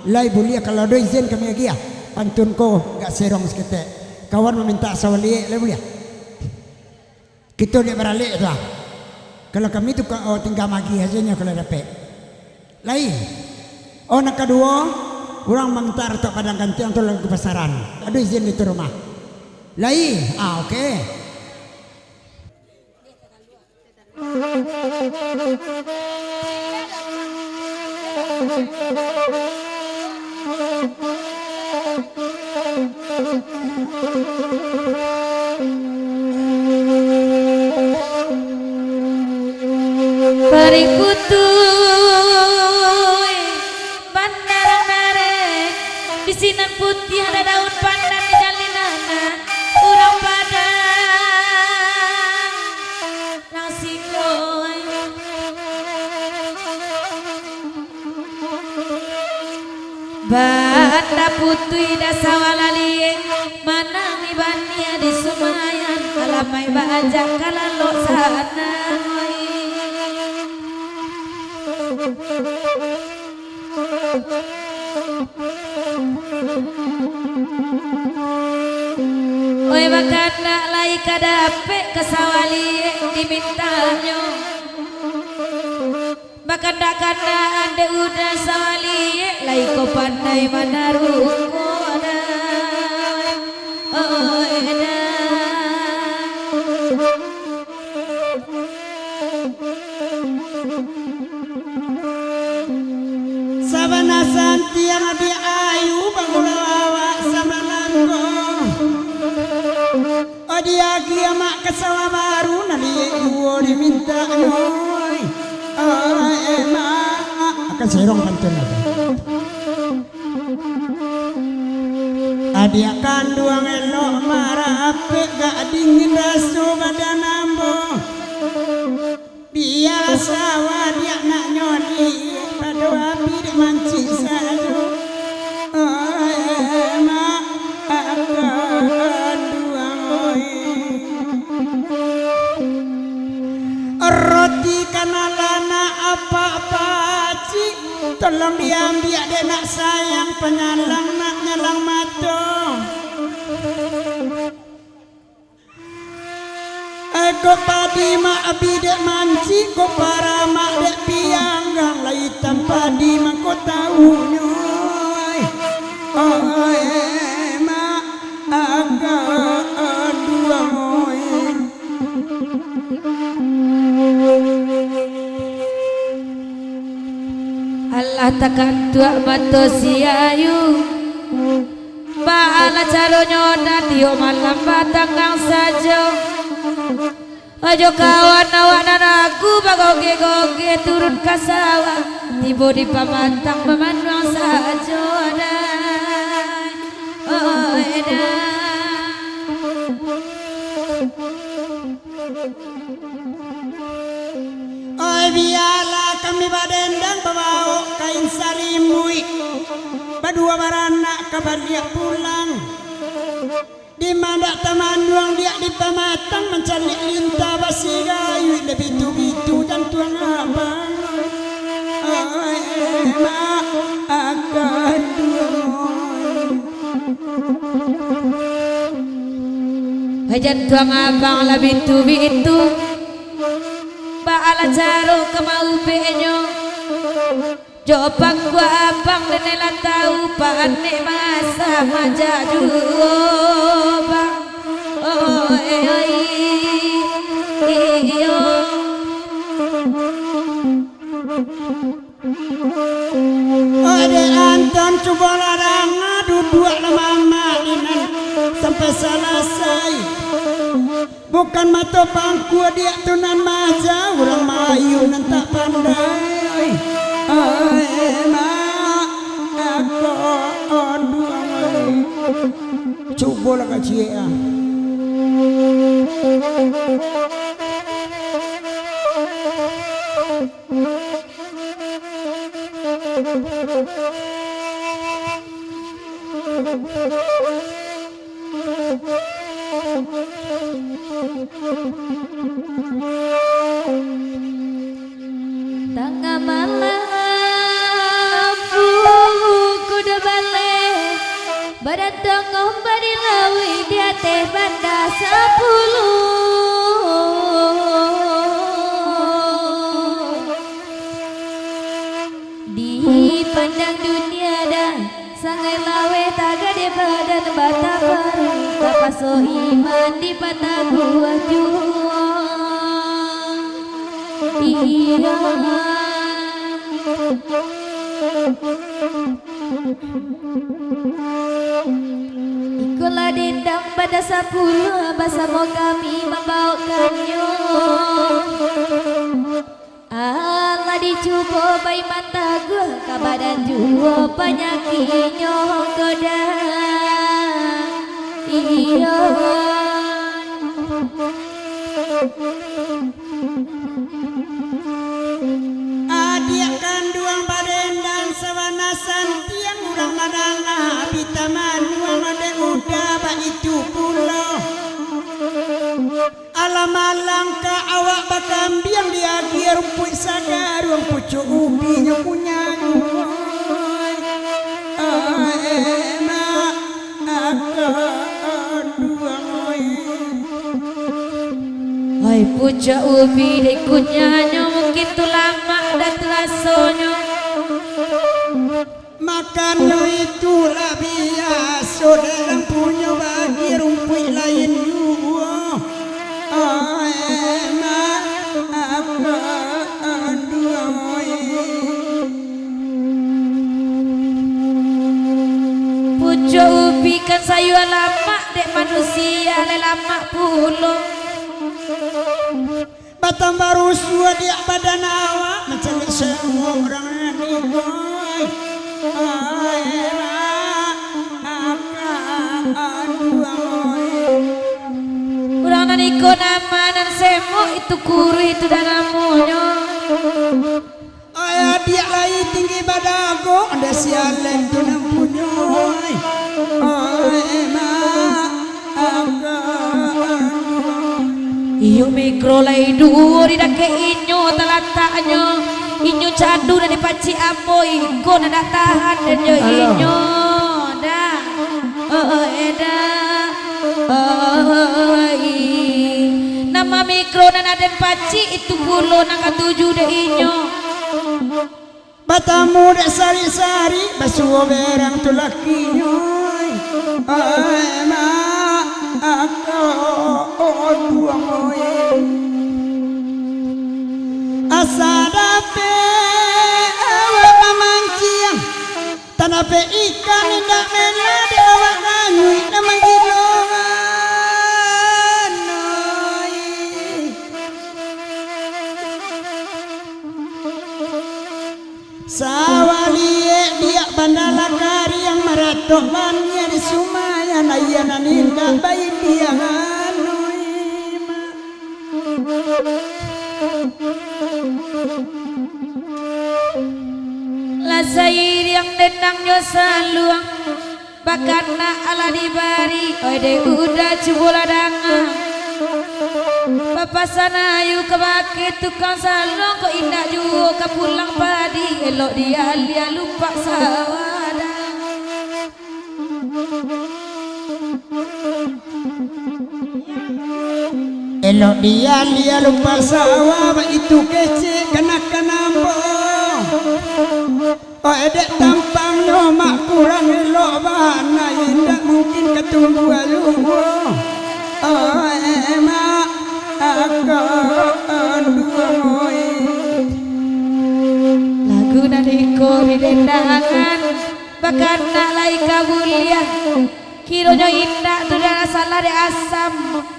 Lai bulia kalau do izin kami lagi ya. Pantun ko gak serong seketek. Kawan meminta sawali lai bulia. Kita dia beralik tu. Kalau kami tu tinggal magi hajanya kalau dapat. Lai. Oh nak kedua, orang meminta retak padang gantian tu lagi ke pasaran. Ada izin itu rumah. Lai. Okey. Parikutuy bandara-nare bisinan putih ada daun pandan di jalinana urang padang nasi koy banda putih da sawalali manang ibania di sumayan kalamai bajak kalalo sana oi bakanda lai kadape kesawali dimintanyo bakanda kanda ande udah sawali lai ko pandai manaruko ada oi ada Sabana santi yang di ayu bangulawa sama langko. Dia kiamak kesawa baru nadi uo diminta noi. Emak akan serong pantun ada. Adia kanduang elok marah apik gak dingin rasu badan ambo. Biasa wadia nak nyoni pada api di manci sadu. Emak akan duang oi. Roti kanalana apa-apa cik. Tolong diambil dek nak sayang penyalang nak nyalang mata. Ko padi mak abi dek manci ko para mak dek pianggang lai tanpa di mak ko tahu nyoy. Mak agak dua moy. Allah takkan tuak mato siayu Baala caro nyoda dio malam batang kang sajo Ajo kawan awak nanaku bagoge-goge turun kasawa Tibo di pamantang memandang sajo ada Oh ada Oi biarlah kami badendang bawa kain sarimui Badua baranak kabar dia pulang Di mana tamanduang dia di pamatang mencari lintah basi gayu lebih bitu dan tuang abang Oi emak akan Hajan tuang abang lah bitu-bitu Baala caro kemau penyo Jopang gua abang denela tahu pane masa majaju bang iyo Ade Anton coba larang duduk lama inan sampai selesai bukan mata pangku dia tunan maja orang mayu nan tak pandai emak aku aduh coba lah kacik Tengah malam buku badan tengah badilawi dia teh banda 10 dipandang dunia dan sangai lawe taga di badan bata baru tapaso iman di patah gua juang iya ikulah dendam pada 10 bahasa mau kami membawakannya Allah dicuba bayi mata gua kabadan jua penyakitnya goda iya adik kanduang badendang sawanasan tiang urang madana abitaman uang ade udah ba itu pulau alam-alam ka awak bakambiang dia rumput sagar ruang pucuk ubinya punya Hai pucuk ubi dikunyanya mungkin tu lama dan terasanya makan itulah biasa dalam punya bagi rumput lain juga pucuk ubi kan sayur lama dek manusia le lama pulau batang baru sua dia badan awak macam semua orang ni boy urang naniko nama dan semok itu kuru itu dan namunyo ayah dia lagi tinggi badago ada sialen tu nampunyo iyo mikro lai duo di dake inyo talataknya inyo cadu dan dipaci apoy ko na tahan dan yo inyo dah nama mikro na naden paci itu pulo nang katuju de inyo batamu dek sari-sari basuh berang tu lakinya asa dape awak mamanciang tanape ikan indak menade awak nganyui namang gilongan sawalie dia bandala kari yang maratok bannya di Sumayan ayanan indah bayi dia lasair yang dendang nyosa luang bakana ala dibari oi de udah cubula dangang papasan ayu kebake tukang salong kok indah juga ke pulang padi elok dia lupa sawada elok dia lupa sawah itu kece kena-kenambo oh edek tampang no mak kurang elok bana indak mungkin ketunggu aluho oh emak akan dua lagu naniko dendangan bahkan nak lai kabulian kironya indah tu dah salah de asam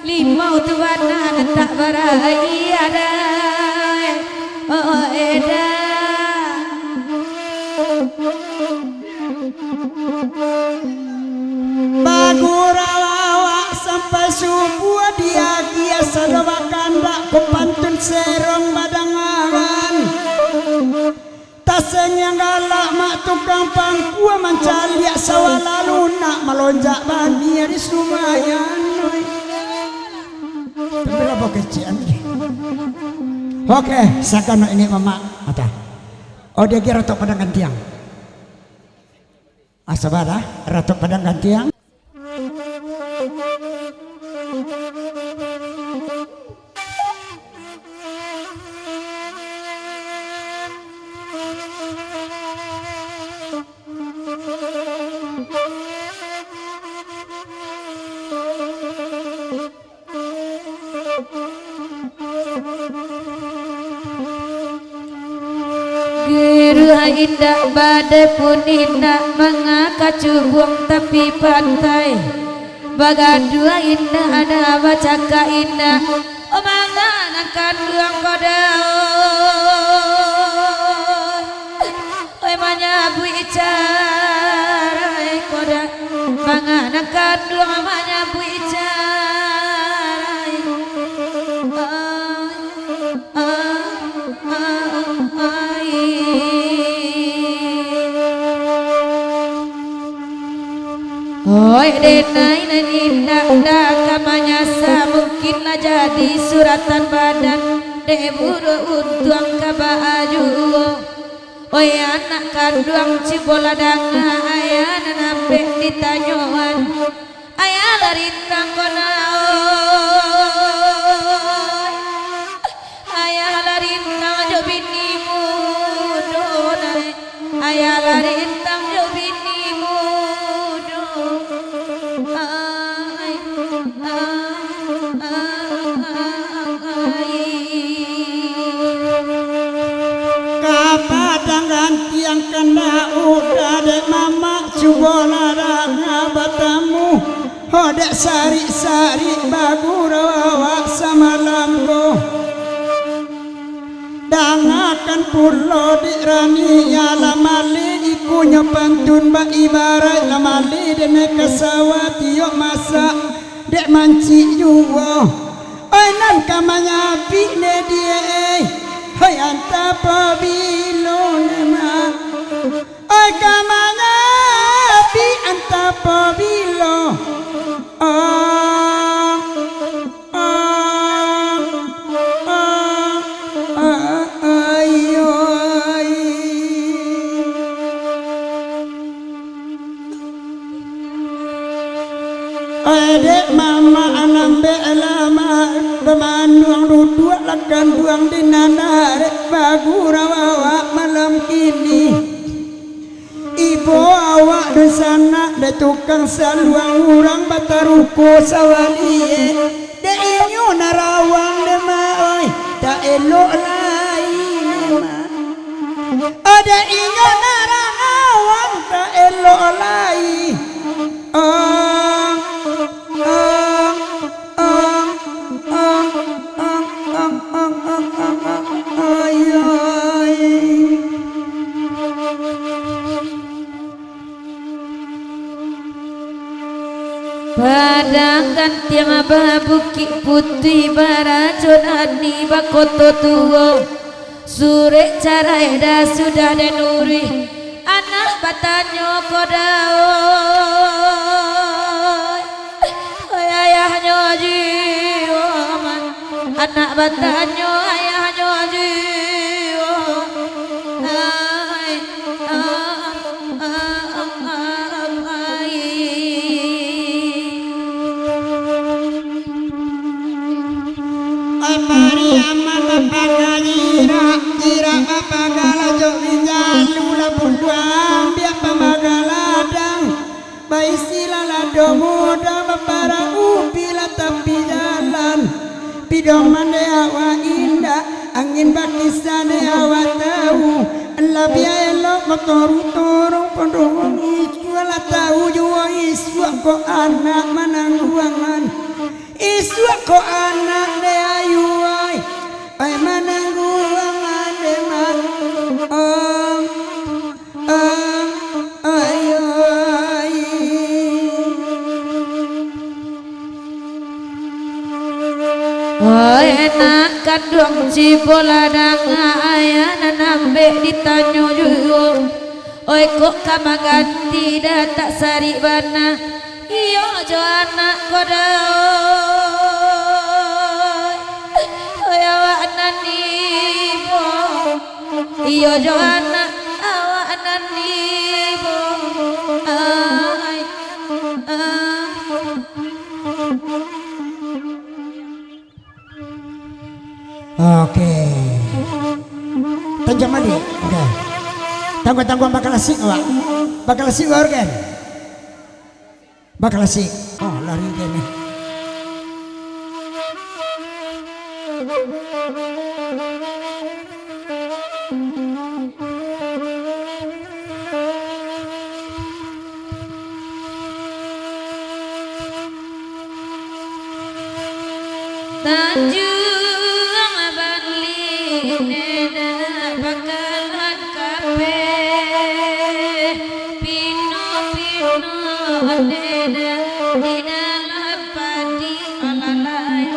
limau tu warna tak berai ada oh eda bagurawa sampai subuh dia sadawakan dak kupantun serong badangan tasenya galak mak tukang pangkua mancaliak sawalalu nak melonjak bani di Sumayan berapa kecian oke sakano ini mama mata oh dia kira tok padangan tiang Asabara Ratu Padang Gantiang. Indah badai pun indah mengakacubung tepi pantai bagadua indah ada bacaka indah omangan akan duang kodao oi manyabu icara koda mangan akan duang manyabu icara oi denai nan indah dah kamanyasa mungkinlah jadi suratan badan deburu untuang kabaju oi anak kandung ciboladanga ayah nambe ditanyoan ayah larintang konaoi ayah larintang jo binimu donai ayah larintang jo binimu Padang Gantiang kena udah dek mama cubola ngabatamu hodek sari-sari bagurawa sama lambo dangakan pulo di rani ya lamali ikunya pantun ba ibarat lamali dene kesawati yok masak dek manci yuwo oi nan kamanya bine die hai anta pabilo nema oi kamanya bi anta pabilo Adek mama anambe lama bemanduang duduk lakan duang di nana rek bagurawa malam ini ibu awak di sana de tukang saluang urang bataruko sawalie de inyo narawang de ma oi da elok lain ma ada inyo narawang da elok lain Padang Gantiang Bukit Putih Barajun Ani Bakoto Tuwo Sure Caraida sudah denuri anak batanyo kodao ayahnya jiwa anak batanyo ayahnya jiwa Mariama bapaga jira bapaga lajo binjalu la bunduang biak pamagaladang bayi sila lado muda bapara upila tapi jalan pidoman de awa indah angin bakisa de awa tahu labia elok motoru torong pondong ijuala tahu jua isu ko anak manangguangan isu ko anak de ayu ai manangguangan de man ayo oi enak kandung ciboladang ayah nambe ditanyo juyo oi kok kamaganti dah tak sari bana iyo jo anak kodao oi awak nanibo iyo jo anak awak nanibo Tangguh bakal asik wak. Bakal asik wak kan? Bakal asik. Oh lari kene. Tanjung Bali neda bakalan kape pino neda di dalam padi alalai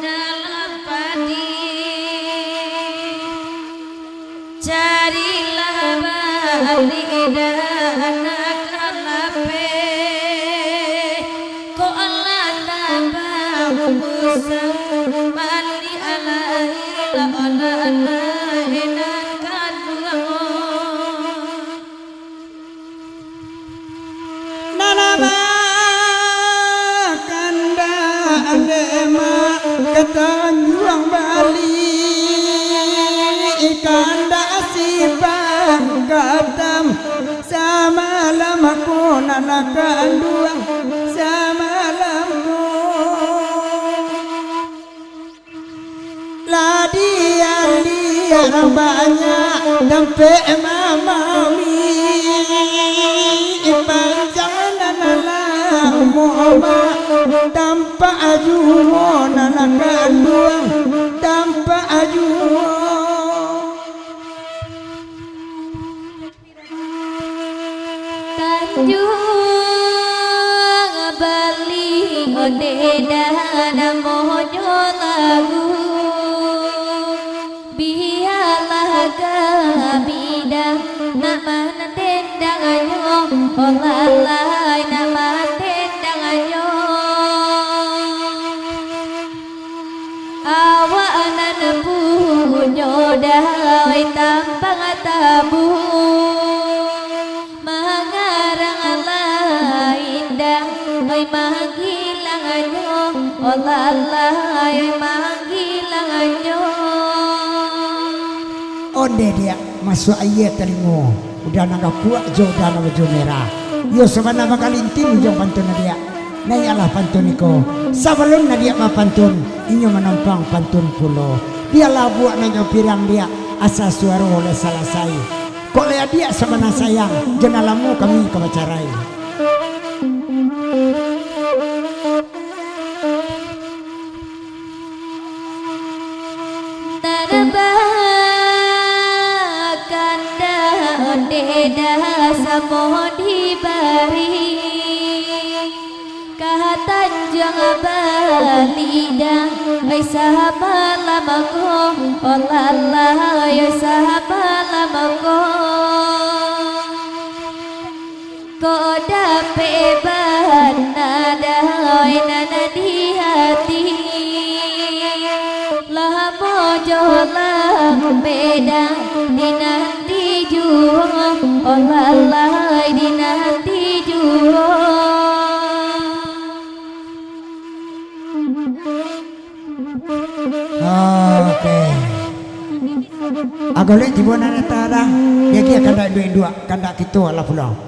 dalam padi carilah Bali anak alape ko Allah tabang musang Bali alai la alai nan kadua Nalaba kanda andema ketanjuang Bali kanda sibang katam samalam aku nanakanduang samalamku ladian banyak dampe mamawi panjangan lama tanpa ajumo nanakanduang tanpa ajumo Tanjung Bali odeda namojo lagu biarlah kabida nama tendang ayo olalai nama tendang ayo awak nan punyo dawai tampang tabu Oi manggilang anyo olalai manggilang anyo onde dia masuk ayat telingo udah naga puak jo udah naga jo merah yo sabana makalintin jo pantun dia nai alah pantun iko sabalun na dia mapantun inyo menampang pantun pulo dia lah buat nanyo pirang dia asa suara oleh salah saya kok lea dia sabana sayang jenalamu kami kebacarai Deda samo dibari Tanjung Bali dan ay sama lamaku olallah ay sama lamaku ko dape banada ay nana di hati lah mojo lah beda dinanti juang olallah dinanti juang oke agak lek jibuan anak tara ya kia kandak dua kandak gitu ala pulau